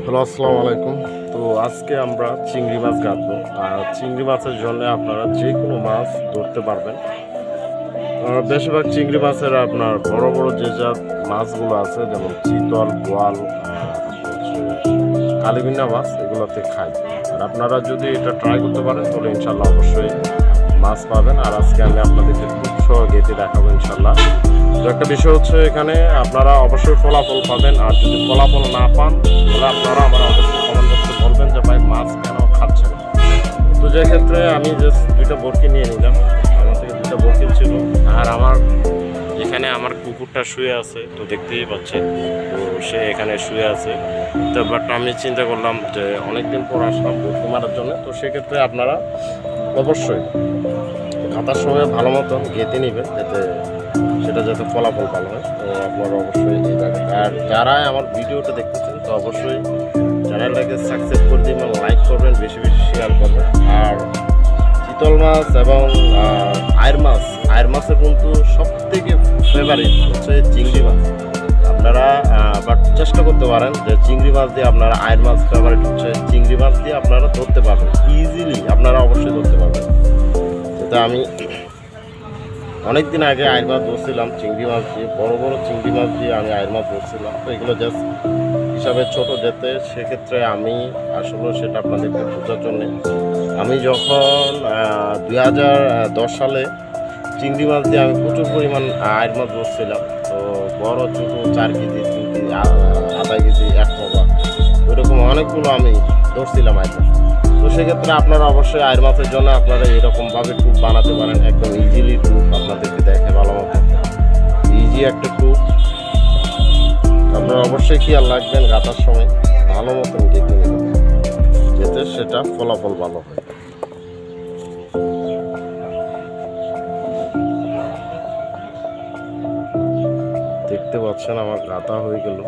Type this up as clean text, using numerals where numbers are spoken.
Hello, আসসালামু আলাইকুম। তো আজকে আমরা চিংড়ি মাছ কাটবো। আর চিংড়ি মাছের জন্য আপনারা যে কোনো মাছ ধরতে পারবেন। বেশিরভাগ চিংড়ি মাছের আপনার বড় বড় যে জাত মাছগুলো আছে, যেমন চিতল, বোয়াল, হচ্ছে কালিবিনা মাছ, এগুলোতে খাই। আর আপনারা যদি এটা ট্রাই করতে পারেন তাহলে ইনশাল্লাহ অবশ্যই মাছ পাবেন। আর আজকে আমি আপনাদেরকে খুব সহ গেটে দেখাবো ইনশাল্লাহ। তো একটা বিষয় হচ্ছে, এখানে আপনারা অবশ্যই ফলাফল পাবেন। আর যদি ফলাফল না পান তাহলে আপনারা আমার অবশ্যই কমেন্ট করতে বলবেন যে ভাই মাছ কেন খাচ্ছে না। তো যে ক্ষেত্রে আমি জাস্ট দুইটা বরকি নিয়ে নিলাম। আমার থেকে দুইটা বরকি ছিল। আর আমার এখানে আমার কুকুরটা শুয়ে আছে, তো দেখতেই পাচ্ছেন। তো সে এখানে শুয়ে আছে। তো বাট আমি চিন্তা করলাম যে অনেকদিন পর আসলাম বরকি মারার জন্য। তো সেক্ষেত্রে আপনারা অবশ্যই কাটার সময় ভালো মতন গেঁথে নেবেন, যাতে ফলাফল ভালো হয়। তো আপনারা অবশ্যই এই জায়গায়, আর যারাই আমার ভিডিওটা দেখতেছেন তো অবশ্যই চ্যানেলটাকে সাবস্ক্রাইব করে দিবেন, লাইক করবেন, বেশি বেশি শেয়ার করবেন। আর চিতল মাছ এবং আয়ের মাছের কিন্তু সব থেকে ফেভারিট হচ্ছে চিংড়ি মাছ। আপনারা বাট চেষ্টা করতে পারেন যে চিংড়ি মাছ দিয়ে আপনারা আয়ের মাছ ফেভারিট হচ্ছে চিংড়ি মাছ দিয়ে আপনারা ধরতে পারবেন, ইজিলি আপনারা অবশ্যই ধরতে পারবেন। তো আমি অনেক দিন আগে আয়ের মাছ ধরছিলাম চিংড়ি মাছ দিয়ে, বড় বড় চিংড়ি মাছ দিয়ে আমি আয়ের মাছ ধরছিলাম। তো এগুলো জাস্ট হিসাবে ছোটো যেতে, সেক্ষেত্রে আমি আসলে সেটা আপনাদেরকে বোঝার জন্যে আমি যখন 2010 সালে চিংড়ি মাছ দিয়ে আমি প্রচুর পরিমাণ আয়ের মাছ ধরছিলাম। তো বড় ছোটো 4 কেজি, 3 কেজি, আধা কেজি, 1 পোয়া, ওইরকম অনেকগুলো আমি ধরছিলাম আয়ের মাছ। তো সেক্ষেত্রে আপনারা অবশ্যই আয়ের মাছের জন্য আপনারা এরকমভাবে টুপ বানাতে পারেন, একদম ইজিলি টুপ আপনাদেরকে দেখে ভালো মতো, ইজি একটা টুপ। আপনারা অবশ্যই খেয়াল রাখবেন গাঁথার সময় ভালো মতন গেঁথে নেবেন, যাতে সেটা ফলাফল ভালো হয়। দেখতে পাচ্ছেন আমার গাঁথা হয়ে গেল।